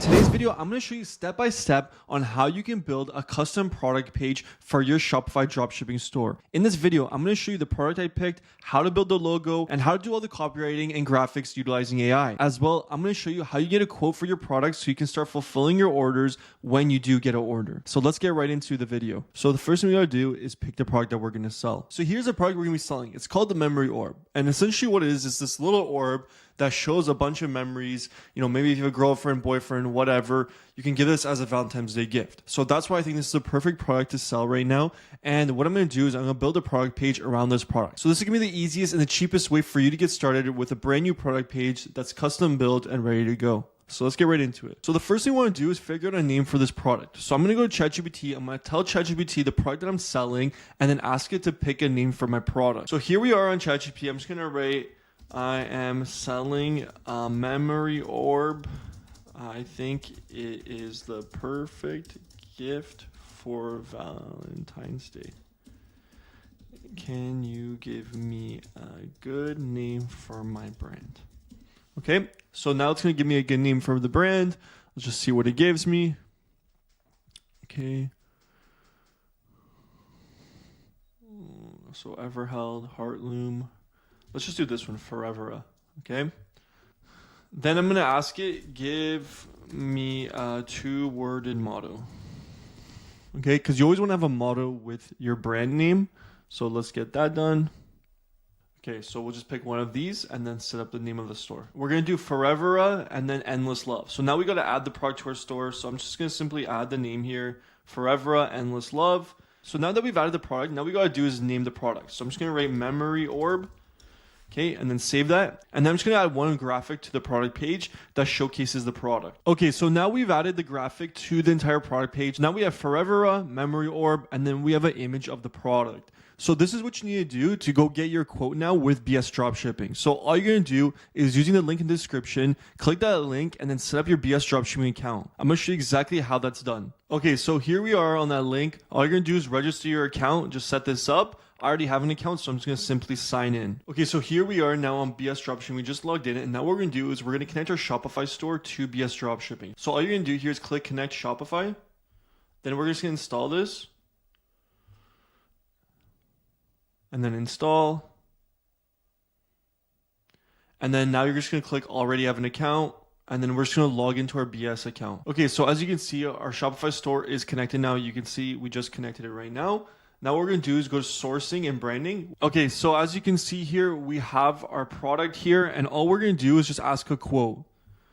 In today's video, I'm going to show you step by step on how you can build a custom product page for your Shopify dropshipping store. In this video, I'm going to show you the product I picked, how to build the logo, and how to do all the copywriting and graphics utilizing AI. As well, I'm going to show you how you get a quote for your product so you can start fulfilling your orders when you do get an order. So let's get right into the video. So the first thing we got to do is pick the product that we're going to sell. So here's a product we're going to be selling. It's called the memory orb. And essentially what it is this little orb that shows a bunch of memories. You know, maybe if you have a girlfriend, boyfriend, whatever, you can give this as a Valentine's Day gift. So that's why I think this is a perfect product to sell right now. And what I'm going to do is I'm going to build a product page around this product. So this is going to be the easiest and the cheapest way for you to get started with a brand new product page that's custom built and ready to go. So let's get right into it. So the first thing I want to do is figure out a name for this product. So I'm going to go to ChatGPT. I'm going to tell ChatGPT the product that I'm selling and then ask it to pick a name for my product. So here we are on ChatGPT. I'm just going to write, I am selling a memory orb. I think it is the perfect gift for Valentine's Day. Can you give me a good name for my brand? Okay, so now it's going to give me a good name for the brand. Let's just see what it gives me. Okay. So Everheld, Heartloom. Let's just do this one, Forever. Okay. Then I'm going to ask it, give me a 2-worded motto. Okay, because you always want to have a motto with your brand name. So let's get that done. Okay, so we'll just pick one of these and then set up the name of the store. We're going to do Forever and then Endless Love. So now we got to add the product to our store. So I'm just going to simply add the name here, Forever Endless Love. So now that we've added the product, now we got to do is name the product. So I'm just going to write Memory Orb. Okay, and then save that. And then I'm just going to add one graphic to the product page that showcases the product. Okay, so now we've added the graphic to the entire product page. Now we have Forever, Memory Orb, and then we have an image of the product. So this is what you need to do to go get your quote now with BSDropshipping. So all you're going to do is using the link in the description, click that link, and then set up your BSDropshipping account. I'm going to show you exactly how that's done. Okay, so here we are on that link. All you're going to do is register your account, just set this up. I already have an account, so I'm just going to simply sign in. Okay, so here we are now on BSDropshipping. We just logged in, and now what we're going to do is we're going to connect our Shopify store to BSDropshipping. So all you're going to do here is click Connect Shopify. Then we're just going to install this. And then install. And then now you're just going to click Already Have an Account. And then we're just going to log into our BS account. Okay, so as you can see, our Shopify store is connected now. You can see we just connected it right now. Now what we're going to do is go to sourcing and branding. Okay, so as you can see here, we have our product here, and all we're going to do is just ask a quote.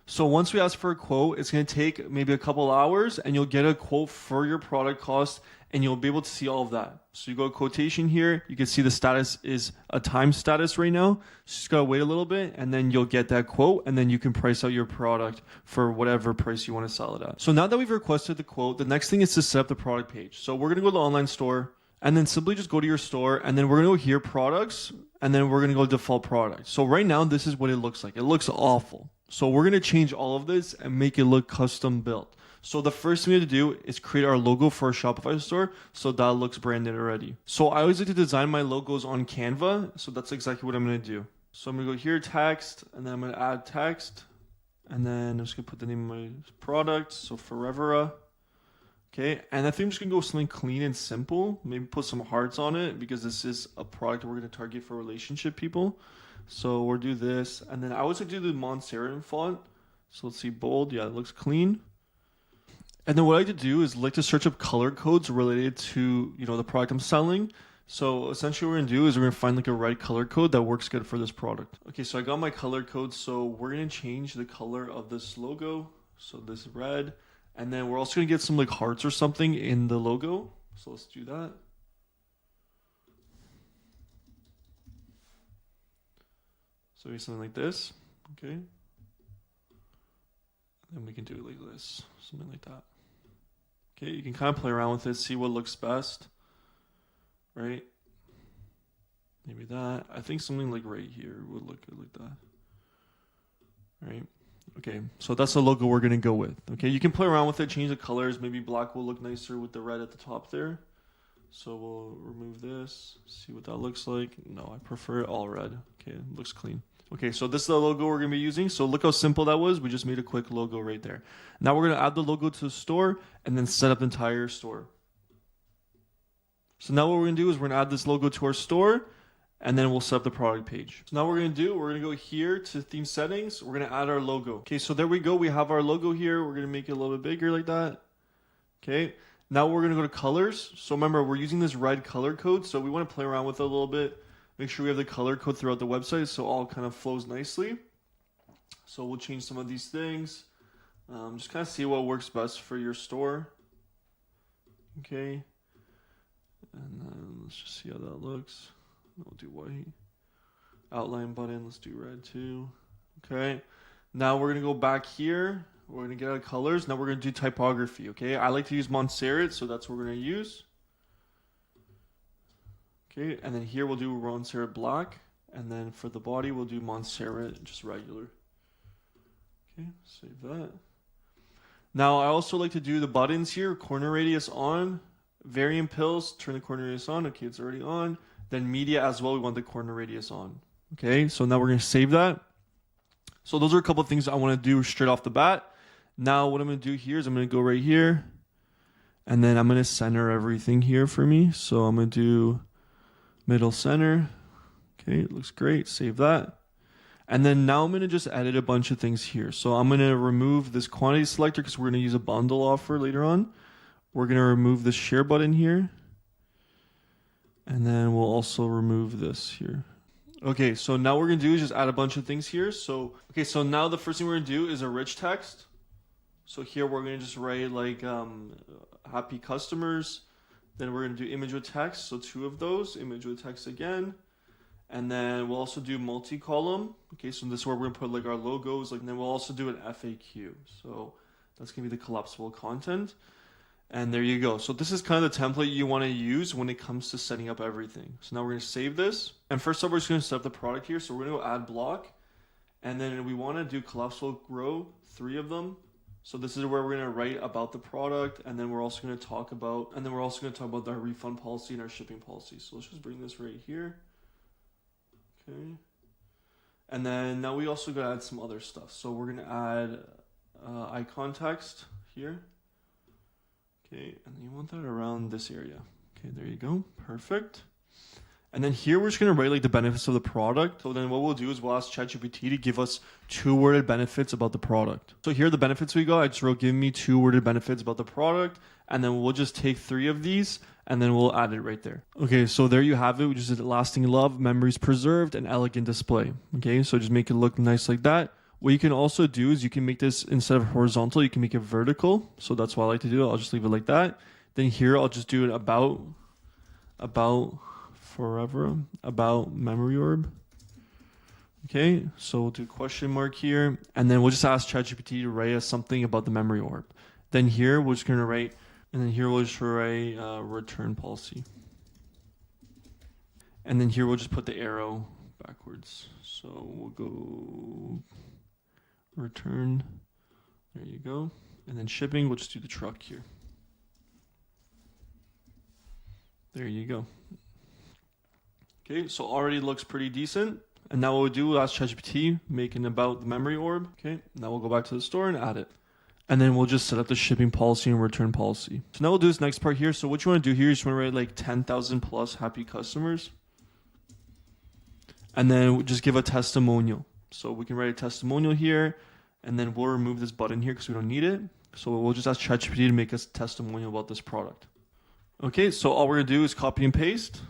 So once we ask for a quote, it's going to take maybe a couple hours, and you'll get a quote for your product cost, and you'll be able to see all of that. So you go to quotation here, you can see the status is a time status right now. So just got to wait a little bit, and then you'll get that quote, and then you can price out your product for whatever price you want to sell it at. So now that we've requested the quote, the next thing is to set up the product page. So we're going to go to the online store, and then simply just go to your store, and then we're going to go here, products, and then we're going to go default product. So right now, this is what it looks like. It looks awful. So we're going to change all of this and make it look custom built. So the first thing we have to do is create our logo for our Shopify store so that looks branded already. So I always like to design my logos on Canva. So that's exactly what I'm going to do. So I'm going to go here, text, and then I'm going to add text. And then I'm just going to put the name of my product. So Forever. Okay, and I think I'm just going to go with something clean and simple. Maybe put some hearts on it because this is a product we're going to target for relationship people. So we'll do this. And then I always like to do the Montserrat font. So let's see, bold. Yeah, it looks clean. And then what I like to do is like to search up color codes related to, the product I'm selling. So essentially what we're going to do is we're going to find like a red color code that works good for this product. Okay, so I got my color code. So we're going to change the color of this logo. So this red. And then we're also going to get some like hearts or something in the logo. So let's do that. So maybe something like this. Okay. And then we can do it like this. Something like that. Okay, you can kind of play around with it, see what looks best. Right? Maybe that. I think something like right here would look good like that. Right? Okay, so that's the logo we're going to go with. Okay, you can play around with it, change the colors. Maybe black will look nicer with the red at the top there. So we'll remove this, see what that looks like. No, I prefer it all red. Okay, it looks clean. Okay, so this is the logo we're going to be using. So look how simple that was. We just made a quick logo right there. Now we're going to add the logo to the store and then set up the entire store. So now what we're going to do is we're going to add this logo to our store and then we'll set up the product page. So now what we're going to go here to theme settings. We're going to add our logo. Okay, so there we go. We have our logo here. We're going to make it a little bit bigger like that. Okay, now we're going to go to colors. So remember, we're using this red color code. So we want to play around with it a little bit. Make sure we have the color code throughout the website so all kind of flows nicely. So we'll change some of these things. Just kind of see what works best for your store. Okay. And then let's just see how that looks. We'll do white. Outline button, let's do red too. Okay. Now we're going to go back here. We're going to get out of colors. Now we're going to do typography. Okay. I like to use Montserrat, so that's what we're going to use. Okay, and then here we'll do Montserrat black, and then for the body we'll do Montserrat just regular. Okay, save that. Now I also like to do the buttons here, corner radius on, variant pills, turn the corner radius on. Okay, it's already on. Then media as well, we want the corner radius on. Okay, so now we're going to save that. So those are a couple of things I want to do straight off the bat. Now what I'm going to do here is I'm going to go right here, and then I'm going to center everything here for me. So I'm going to do middle center. Okay, it looks great. Save that. And then now I'm going to just edit a bunch of things here. So I'm going to remove this quantity selector because we're going to use a bundle offer later on. We're going to remove this share button here. And then we'll also remove this here. Okay, so now what we're going to do is just add a bunch of things here. So now the first thing we're going to do is a rich text. So here we're going to just write like happy customers. Then we're going to do image with text, so 2 of those, image with text again. And then we'll also do multi-column. Okay, so this is where we're going to put like our logos, and then we'll also do an FAQ. So that's going to be the collapsible content. And there you go. So this is kind of the template you want to use when it comes to setting up everything. So now we're going to save this. And first up, we're just going to set up the product here. So we're going to go add block. And then we want to do collapsible row, 3 of them. So this is where we're going to write about the product, and then we're also going to talk about, our refund policy and our shipping policy. So let's just bring this right here. Okay. And then now we also got to add some other stuff. So we're going to add icon text here. Okay, and you want that around this area. Okay, there you go. Perfect. And then here we're just going to write like the benefits of the product. So then what we'll do is we'll ask ChatGPT to give us 2-worded benefits about the product. So here are the benefits we got. I just wrote, give me 2-worded benefits about the product. And then we'll just take 3 of these and then we'll add it right there. Okay, so there you have it, which is lasting love, memories preserved, and elegant display. Okay, so just make it look nice like that. What you can also do is you can make this, instead of horizontal, you can make it vertical. So that's what I like to do. I'll just leave it like that. Then here I'll just do an about forever, about memory orb. Okay, so we'll do question mark here, and then we'll just ask ChatGPT to write us something about the memory orb. Then here we're just going to write, and then here we'll just write return policy. And then here we'll just put the arrow backwards. So we'll go return, there you go. And then shipping, we'll just do the truck here. There you go. Okay, so already looks pretty decent. And now what we'll do, we'll ask ChatGPT, making about the memory orb. Okay, now we'll go back to the store and add it. And then we'll just set up the shipping policy and return policy. So now we'll do this next part here. So what you want to do here is you want to write like 10,000 plus happy customers. And then we'll just give a testimonial. So we can write a testimonial here. And then we'll remove this button here because we don't need it. So we'll just ask ChatGPT to make us a testimonial about this product. Okay, so all we're going to do is copy and paste.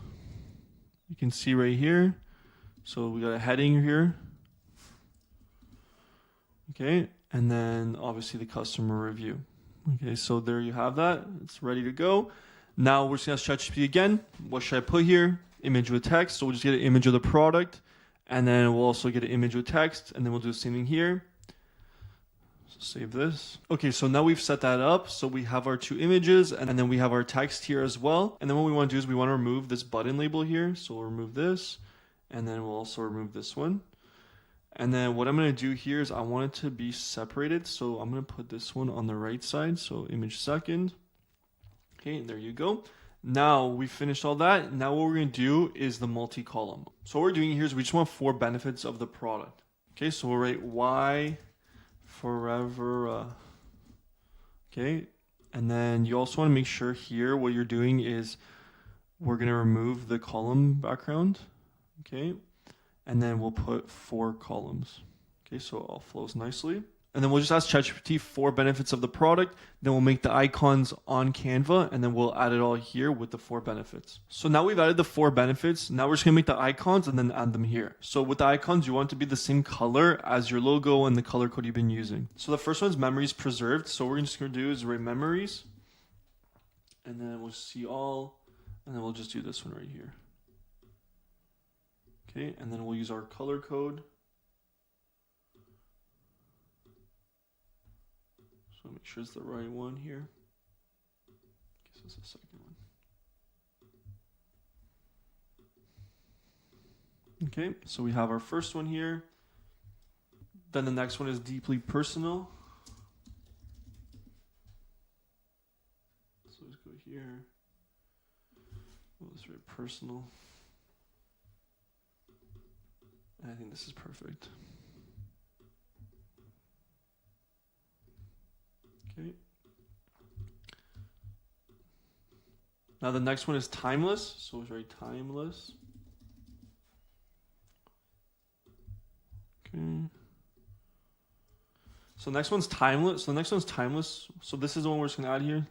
You can see right here. So we got a heading here. Okay, and then obviously the customer review. Okay, so there you have that. It's ready to go. Now we're just going to ask ChatGPT again. What should I put here? Image with text. So we'll just get an image of the product. And then we'll also get an image with text. And then we'll do the same thing here. So save this. Okay, so now we've set that up. So we have our 2 images, and then we have our text here as well. And then what we want to do is we want to remove this button label here. So we'll remove this. And then we'll also remove this one. And then what I'm going to do here is I want it to be separated. So I'm going to put this one on the right side. So image second. Okay, there you go. Now we finished all that. Now what we're going to do is the multi-column. So what we're doing here is we just want 4 benefits of the product. Okay, so we'll write why forever. Okay, and then you also want to make sure here what you're doing is we're going to remove the column background. Okay, and then we'll put 4 columns. Okay, so it all flows nicely. And then we'll just ask ChatGPT 4 benefits of the product. Then we'll make the icons on Canva, and then we'll add it all here with the 4 benefits. So now we've added the 4 benefits. Now we're just gonna make the icons and then add them here. So with the icons, you want it to be the same color as your logo and the color code you've been using. So the first one is memories preserved. So what we're just gonna do is write memories, and then we'll see all, and then we'll just do this one right here. Okay, and then we'll use our color code. So make sure it's the right one here. Guess it's the second one. Okay, so we have our first one here. Then the next one is deeply personal. So let's go here. Oh, it's very personal. And I think this is perfect. Okay. Now the next one is timeless. So it's very timeless. Okay. So next one's timeless. So the next one's timeless. So this is the one we're just gonna add here.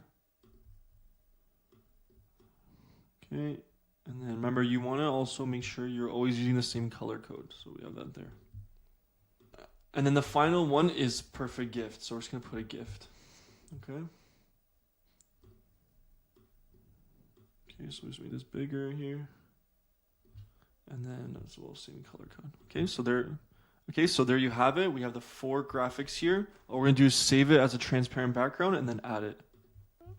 Okay. And then remember, you want to also make sure you're always using the same color code. So we have that there. And then the final one is perfect gift. So we're just gonna put a gift. Okay. Okay, so just make this bigger here. And then as well, same color code. Okay, so there you have it. We have the 4 graphics here. All we're gonna do is save it as a transparent background and then add it.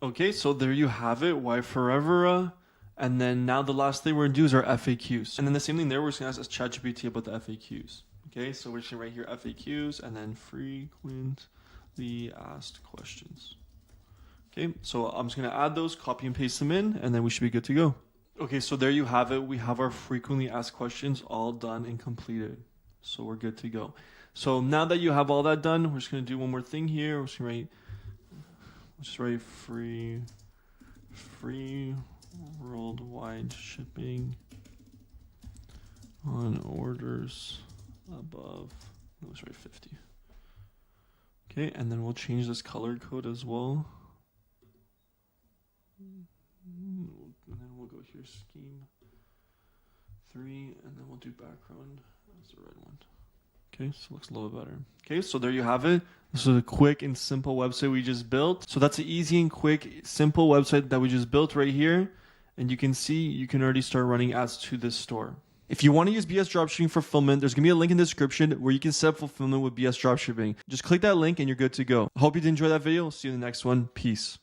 Okay, so there you have it. Why forever? And then now the last thing we're gonna do is our FAQs. And then the same thing there, we're just gonna ask ChatGPT about the FAQs. Okay, so we're just gonna write here FAQs and then frequently asked questions. Okay, so I'm just gonna add those, copy and paste them in, and then we should be good to go. Okay, so there you have it. We have our frequently asked questions all done and completed. So we're good to go. So now that you have all that done, we're just gonna do one more thing here. We're just gonna write free worldwide shipping on orders above, let's write 50. Okay, and then we'll change this color code as well. And then we'll go here, scheme 3, and then we'll do background as the red one. Okay, so it looks a little bit better. Okay, so there you have it. This is a quick and simple website we just built. So that's an easy and quick, simple website that we just built right here. And you can see you can already start running ads to this store. If you want to use BS Dropshipping for fulfillment, there's going to be a link in the description where you can set up fulfillment with BS Dropshipping. Just click that link and you're good to go. I hope you did enjoy that video. See you in the next one. Peace.